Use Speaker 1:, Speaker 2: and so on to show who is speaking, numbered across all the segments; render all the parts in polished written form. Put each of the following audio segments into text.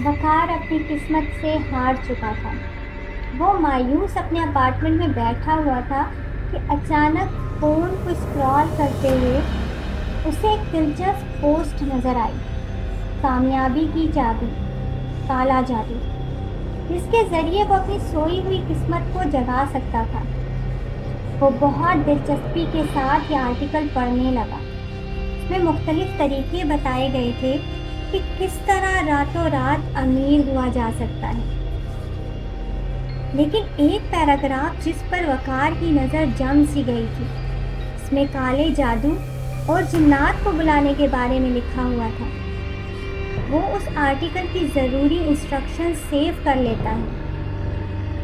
Speaker 1: وقار اپنی قسمت سے ہار چکا تھا۔ وہ مایوس اپنے اپارٹمنٹ میں بیٹھا ہوا تھا کہ اچانک فون کو اسکرال کرتے ہوئے اسے ایک دلچسپ پوسٹ نظر آئی۔ کامیابی کی چابی، کالا جادو، جس کے ذریعے وہ اپنی سوئی ہوئی قسمت کو جگا سکتا تھا۔ وہ بہت دلچسپی کے ساتھ یہ آرٹیکل پڑھنے لگا۔ اس میں مختلف طریقے بتائے گئے تھے کہ کس طرح راتوں رات امیر ہوا جا سکتا ہے۔ لیکن ایک پیراگراف جس پر وقار کی نظر جم سی گئی تھی، اس میں کالے جادو اور جنات کو بلانے کے بارے میں لکھا ہوا تھا۔ وہ اس آرٹیکل کی ضروری انسٹرکشن سیو کر لیتا ہے۔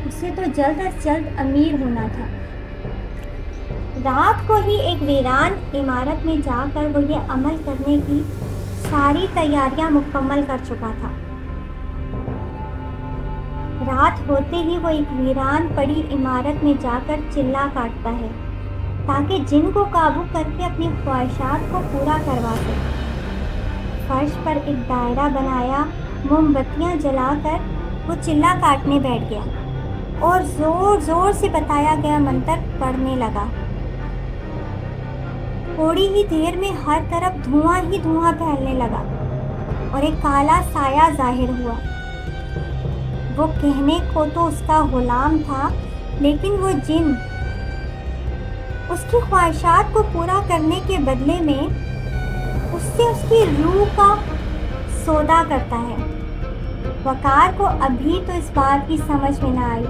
Speaker 1: اسے تو جلد از جلد امیر ہونا تھا۔ رات کو ہی ایک ویران عمارت میں جا کر وہ یہ عمل کرنے کی ساری تیاریاں مکمل کر چکا تھا۔ رات ہوتے ہی وہ ایک ویران پڑی عمارت میں جا کر چلہ کاٹتا ہے تاکہ جن کو قابو کر کے اپنی خواہشات کو پورا کروا سکے۔ فرش پر ایک دائرہ بنایا، موم بتیاں جلا کر وہ چلہ کاٹنے بیٹھ گیا اور زور زور سے بتایا گیا منتر پڑھنے لگا۔ تھوڑی ہی دیر میں ہر طرف دھواں ہی دھواں پھیلنے لگا اور ایک کالا سایہ ظاہر ہوا۔ وہ کہنے کو تو اس کا غلام تھا، لیکن وہ جن اس کی خواہشات کو پورا کرنے کے بدلے میں اس سے اس کی روح کا سودا کرتا ہے۔ وقار کو ابھی تو اس بات کی سمجھ میں نہ آئی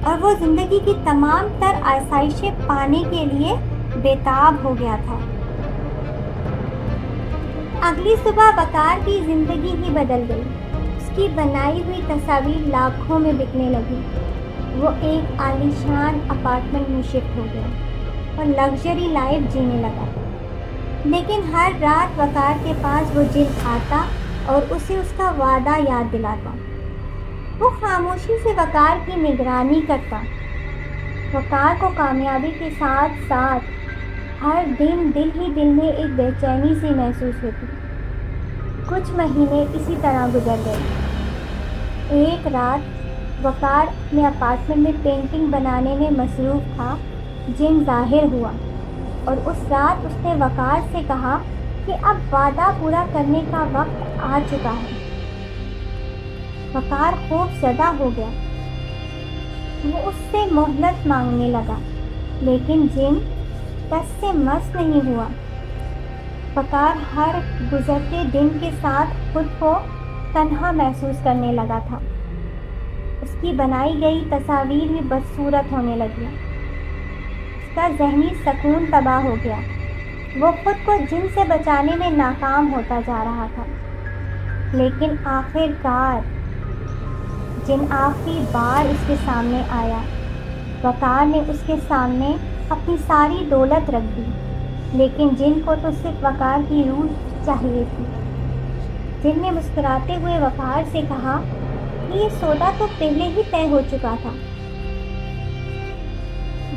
Speaker 1: اور وہ زندگی کی تمام تر آسائشیں پانے کے لیے بےتاب ہو گیا تھا۔ اگلی صبح وقار کی زندگی ہی بدل گئی۔ اس کی بنائی ہوئی تصاویر لاکھوں میں بکنے لگی۔ وہ ایک عالیشان اپارٹمنٹ میں شفٹ ہو گیا اور لگژری لائف جینے لگا۔ لیکن ہر رات وقار کے پاس وہ جن آتا اور اسے اس کا وعدہ یاد دلاتا۔ وہ خاموشی سے وقار کی نگرانی کرتا۔ وقار کو کامیابی کے ساتھ ساتھ ہر دن دل ہی دل میں ایک بے چینی سی محسوس ہوتی۔ کچھ مہینے اسی طرح گزر گئے۔ ایک رات وقار اپنے اپارٹمنٹ میں پینٹنگ بنانے میں مصروف تھا۔ جن ظاہر ہوا اور اس رات اس نے وقار سے کہا کہ اب وعدہ پورا کرنے کا وقت آ چکا ہے۔ وقار خوف زدہ ہو گیا۔ وہ اس سے مہلت مانگنے لگا، لیکن جن ٹس سے مس نہیں ہوا۔ وقار ہر گزرتے دن کے ساتھ خود کو تنہا محسوس کرنے لگا تھا۔ اس کی بنائی گئی تصاویر بھی بدصورت ہونے لگی۔ اس کا ذہنی سکون تباہ ہو گیا۔ وہ خود کو جن سے بچانے میں ناکام ہوتا جا رہا تھا۔ لیکن آخر کار جن آخری بار اس کے سامنے آیا۔ وقار نے اس کے سامنے اپنی ساری دولت رکھ دی، لیکن جن کو تو صرف وقار کی روح چاہیے تھی۔ جن نے مسکراتے ہوئے وقار سے کہا کہ یہ سودا تو پہلے ہی طے ہو چکا تھا۔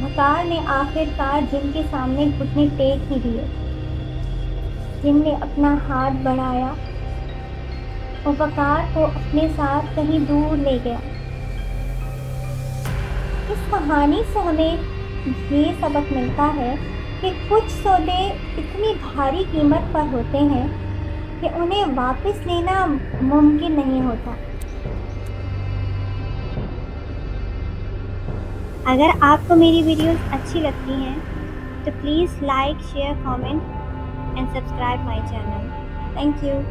Speaker 1: وقار نے آخر کار جن کے سامنے گھٹنے ٹیک ہی دیے۔ جن نے اپنا ہاتھ بڑھایا اور وقار کو اپنے ساتھ کہیں دور لے گیا۔ اس کہانی سے ہمیں یہ سبق ملتا ہے کہ کچھ سودے اتنی بھاری قیمت پر ہوتے ہیں کہ انہیں واپس لینا ممکن نہیں ہوتا۔ اگر آپ کو میری ویڈیوز اچھی لگتی ہیں تو please like, share, comment and subscribe my channel. Thank you.